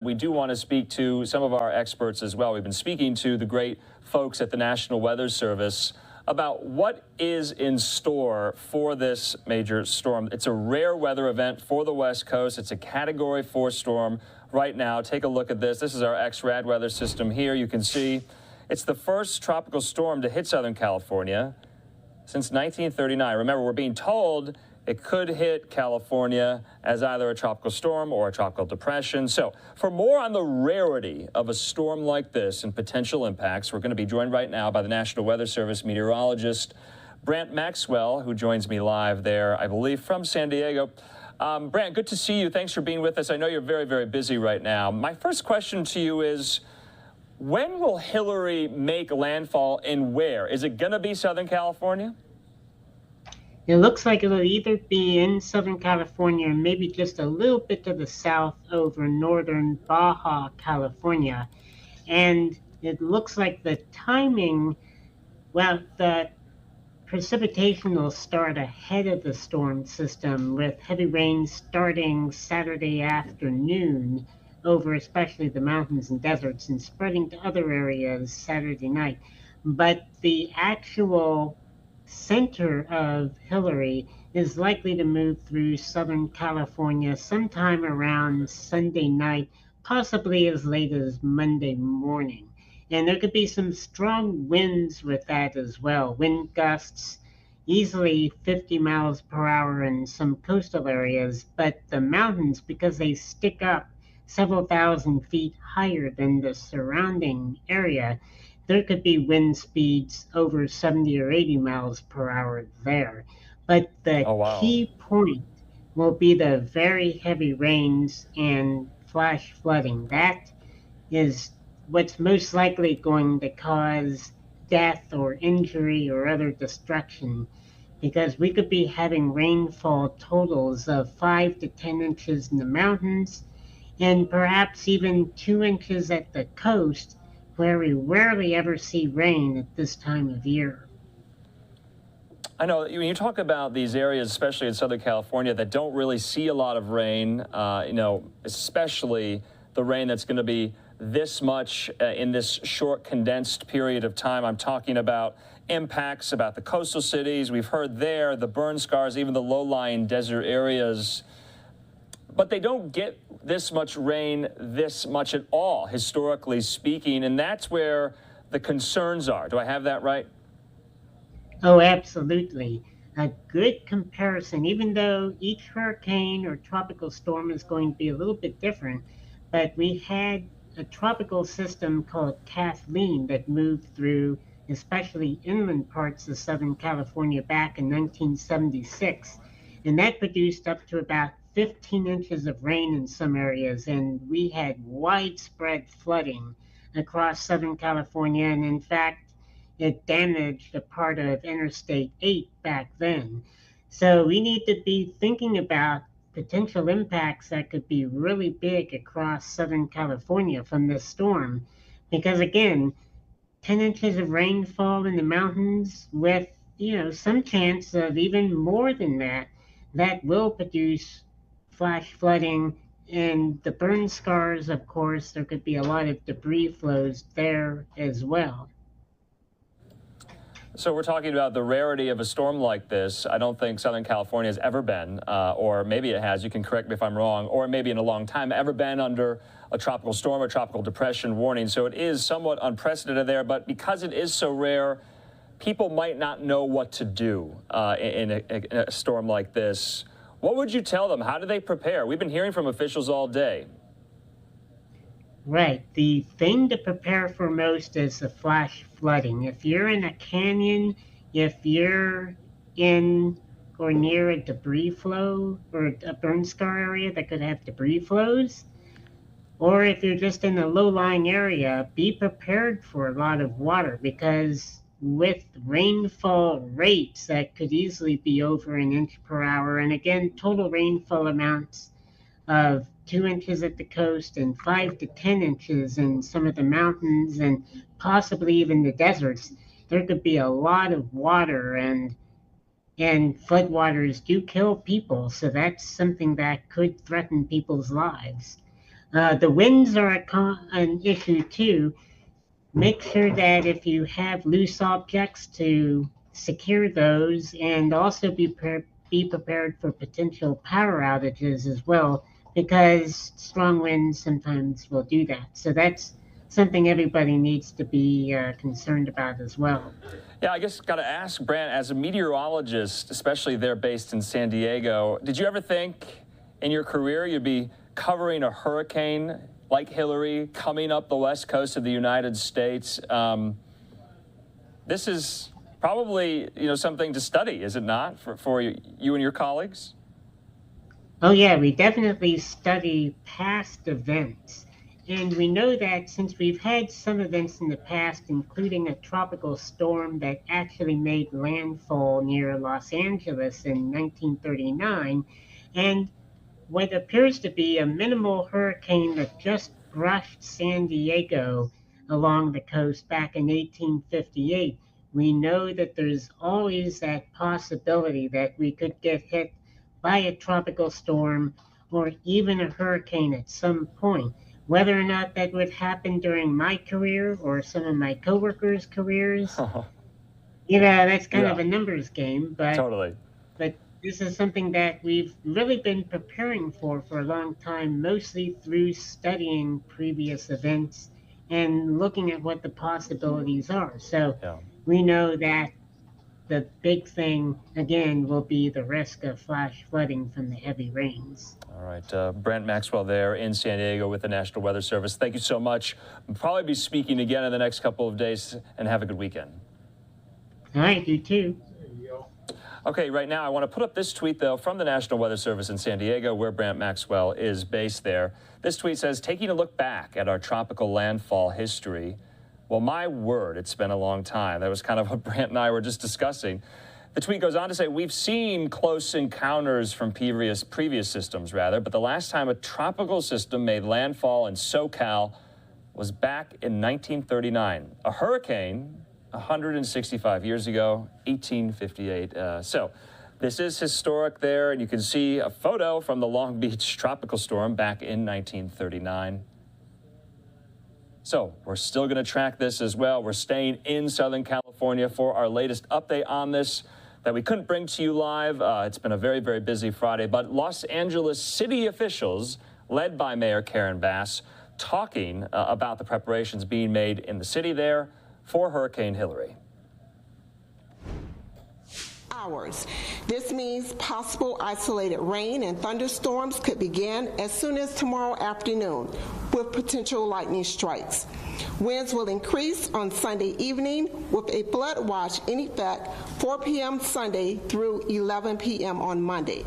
We do want to speak to some of our experts as well. We've been speaking to the great folks at the National Weather Service about what is in store for this major storm. It's a rare weather event for the West Coast. It's a Category 4 storm right now. Take a look at this. This is our X-RAD weather system here. You can see it's the first tropical storm to hit Southern California since 1939. Remember, we're being told it could hit California as either a tropical storm or a tropical depression. So for more on the rarity of a storm like this and potential impacts, we're going to be joined right now by the National Weather Service meteorologist, Brandt Maxwell, who joins me live there, I believe, from San Diego. Brandt, good to see you. Thanks for being with us. I know you're very, very busy right now. My first question to you is, when will Hilary make landfall and where? Is it going to be Southern California? It looks like it'll either be in Southern California or maybe just a little bit to the south over northern Baja California. And it looks like the timing, well, the precipitation will start ahead of the storm system, with heavy rains starting Saturday afternoon over especially the mountains and deserts and spreading to other areas Saturday night. But the actual center of Hilary is likely to move through Southern California sometime around Sunday night, possibly as late as Monday morning. And there could be some strong winds with that as well. Wind gusts easily 50 miles per hour in some coastal areas, but the mountains, because they stick up several thousand feet higher than the surrounding area, there could be wind speeds over 70 or 80 miles per hour there. But the key point will be the very heavy rains and flash flooding. That is what's most likely going to cause death or injury or other destruction, because we could be having rainfall totals of 5 to 10 inches in the mountains and perhaps even 2 inches at the coast, where we rarely ever see rain at this time of year. I know when you talk about these areas, especially in Southern California, that don't really see a lot of rain, especially the rain that's going to be this much in this short, condensed period of time. I'm talking about impacts about the coastal cities. We've heard there, the burn scars, even the low-lying desert areas. But they don't get this much rain this much at all, historically speaking, and that's where the concerns are. Do I have that right? Oh, absolutely. A good comparison, even though each hurricane or tropical storm is going to be a little bit different, but we had a tropical system called Kathleen that moved through especially inland parts of Southern California back in 1976, and that produced up to about 15 inches of rain in some areas, and we had widespread flooding across Southern California, and in fact, it damaged a part of Interstate 8 back then. So we need to be thinking about potential impacts that could be really big across Southern California from this storm, because again, 10 inches of rainfall in the mountains with, some chance of even more than that, that will produce flash flooding, and the burn scars, of course, there could be a lot of debris flows there as well. So we're talking about the rarity of a storm like this. I don't think Southern California has ever been, or maybe it has, you can correct me if I'm wrong, or maybe in a long time, ever been under a tropical storm or tropical depression warning. So it is somewhat unprecedented there, but because it is so rare, people might not know what to do in a storm like this. What would you tell them? How do they prepare? We've been hearing from officials all day. Right. The thing to prepare for most is the flash flooding. If you're in a canyon, if you're in or near a debris flow or a burn scar area that could have debris flows, or if you're just in a low-lying area, be prepared for a lot of water, because with rainfall rates that could easily be over an inch per hour, and again, total rainfall amounts of 2 inches at the coast and 5 to 10 inches in some of the mountains and possibly even the deserts, there could be a lot of water, and floodwaters do kill people, so that's something that could threaten people's lives. The winds are an issue too. Make sure that if you have loose objects to secure those, and also be prepared for potential power outages as well, because strong winds sometimes will do that. So that's something everybody needs to be concerned about as well. Yeah, I guess got to ask, Brandt, as a meteorologist, especially there based in San Diego, did you ever think in your career you'd be covering a hurricane like Hilary coming up the west coast of the United States? This is probably something to study, is it not, for you and your colleagues? Oh yeah, we definitely study past events. And we know that since we've had some events in the past, including a tropical storm that actually made landfall near Los Angeles in 1939, and what appears to be a minimal hurricane that just brushed San Diego along the coast back in 1858, we know that there's always that possibility that we could get hit by a tropical storm or even a hurricane at some point. Whether or not that would happen during my career or some of my coworkers' careers, that's kind of a numbers game, Totally. but this is something that we've really been preparing for a long time, mostly through studying previous events and looking at what the possibilities are. So we know that the big thing, again, will be the risk of flash flooding from the heavy rains. All right, Brandt Maxwell there in San Diego with the National Weather Service. Thank you so much. We'll probably be speaking again in the next couple of days, and have a good weekend. All right, you too. Okay, right now I want to put up this tweet, though, from the National Weather Service in San Diego, where Brandt Maxwell is based there. This tweet says, taking a look back at our tropical landfall history. Well, my word, it's been a long time. That was kind of what Brandt and I were just discussing. The tweet goes on to say, we've seen close encounters from previous systems, but the last time a tropical system made landfall in SoCal was back in 1939. A hurricane 165 years ago, 1858. So this is historic there, and you can see a photo from the Long Beach tropical storm back in 1939. So we're still going to track this as well. We're staying in Southern California for our latest update on this that we couldn't bring to you live. It's been a very, very busy Friday, but Los Angeles city officials, led by Mayor Karen Bass, talking about the preparations being made in the city there for Hurricane Hilary. Hours. This means possible isolated rain and thunderstorms could begin as soon as tomorrow afternoon with potential lightning strikes. Winds will increase on Sunday evening with a flood watch in effect 4 p.m. Sunday through 11 p.m. on Monday.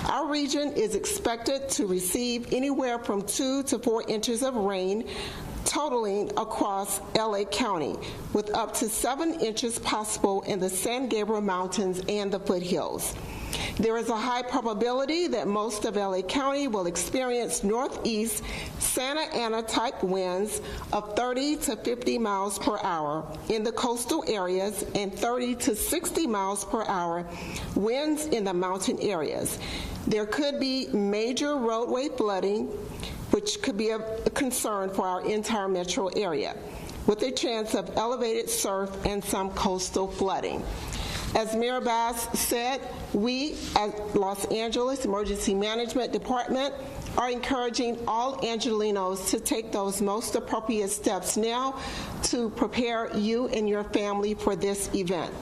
Our region is expected to receive anywhere from 2 to 4 inches of rain totaling across LA County, with up to 7 inches possible in the San Gabriel Mountains and the foothills. There is a high probability that most of LA County will experience northeast Santa Ana type winds of 30 to 50 miles per hour in the coastal areas and 30 to 60 miles per hour winds in the mountain areas. There could be major roadway flooding, which could be a concern for our entire metro area, with a chance of elevated surf and some coastal flooding. As Mayor Bass said, we at Los Angeles Emergency Management Department are encouraging all Angelenos to take those most appropriate steps now to prepare you and your family for this event.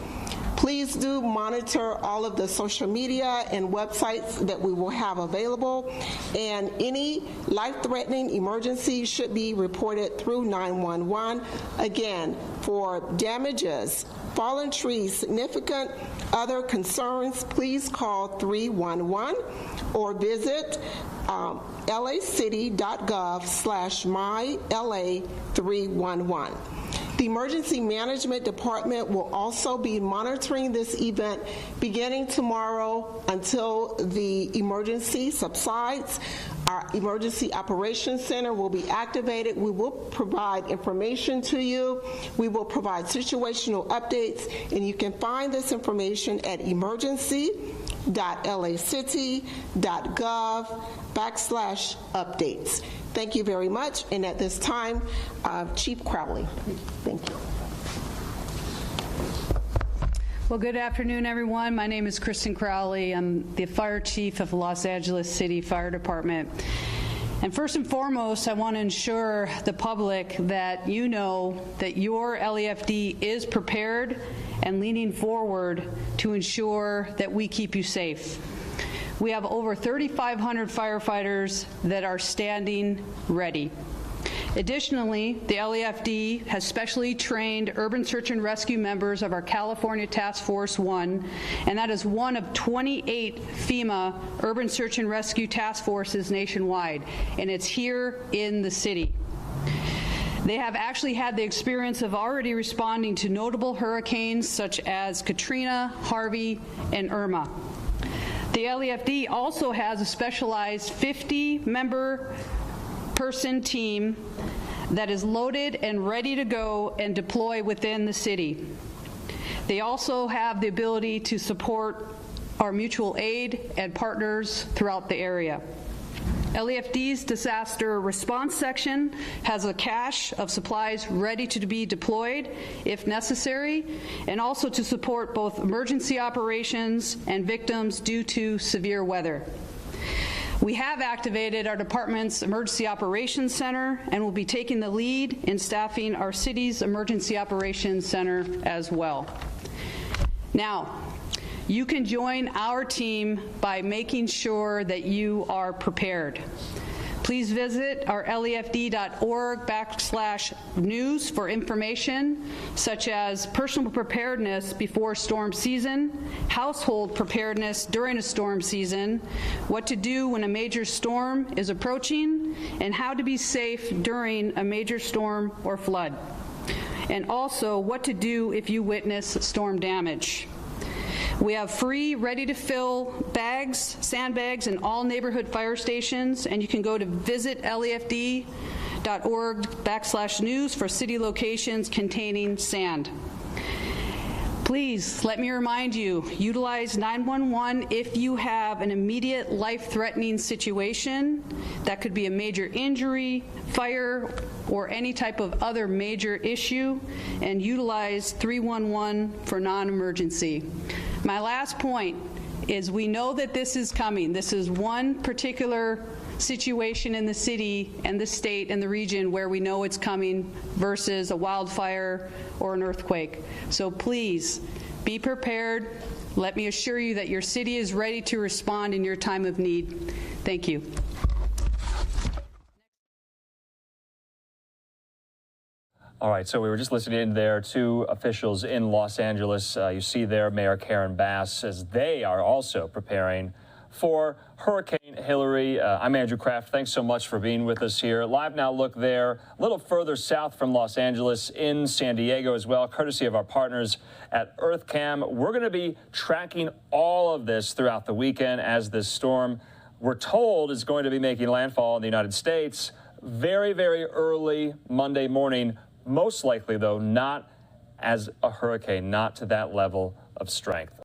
Please do monitor all of the social media and websites that we will have available, and any life-threatening emergency should be reported through 911. Again, for damages, fallen trees, significant other concerns, please call 311 or visit lacity.gov/myla311. The Emergency Management Department will also be monitoring this event beginning tomorrow until the emergency subsides. Our Emergency Operations Center will be activated. We will provide information to you. We will provide situational updates, and you can find this information at emergency.lacity.gov/updates. Thank you very much. And at this time, Chief Crowley. Thank you. Well, good afternoon, everyone. My name is Kristen Crowley. I'm the Fire Chief of Los Angeles City Fire Department. And first and foremost, I want to ensure the public that you know that your LAFD is prepared and leaning forward to ensure that we keep you safe. We have over 3,500 firefighters that are standing ready. Additionally, the LAFD has specially trained urban search and rescue members of our California Task Force 1, and that is one of 28 FEMA urban search and rescue task forces nationwide, and it's here in the city. They have actually had the experience of already responding to notable hurricanes such as Katrina, Harvey, and Irma. The LAFD also has a specialized 50-member person team that is loaded and ready to go and deploy within the city. They also have the ability to support our mutual aid and partners throughout the area. LAFD's disaster response section has a cache of supplies ready to be deployed if necessary, and also to support both emergency operations and victims due to severe weather. We have activated our department's Emergency Operations Center and will be taking the lead in staffing our city's Emergency Operations Center as well. Now, you can join our team by making sure that you are prepared. Please visit our lafd.org/news for information such as personal preparedness before storm season, household preparedness during a storm season, what to do when a major storm is approaching, and how to be safe during a major storm or flood, and also what to do if you witness storm damage. We have free, ready-to-fill bags, sandbags, in all neighborhood fire stations, and you can go to visit lafd.org/news for city locations containing sand. Please, let me remind you, utilize 911 if you have an immediate life-threatening situation. That could be a major injury, fire, or any type of other major issue, and utilize 311 for non-emergency. My last point is we know that this is coming. This is one particular situation in the city and the state and the region where we know it's coming versus a wildfire or an earthquake. So please be prepared. Let me assure you that your city is ready to respond in your time of need. Thank you. All right, so we were just listening there to officials in Los Angeles. You see there Mayor Karen Bass as they are also preparing for Hurricane Hilary. I'm Andrew Kraft. Thanks so much for being with us here. Live Now look there, a little further south from Los Angeles in San Diego as well, courtesy of our partners at EarthCam. We're going to be tracking all of this throughout the weekend as this storm, we're told, is going to be making landfall in the United States very, very early Monday morning. Most likely, though, not as a hurricane, not to that level of strength.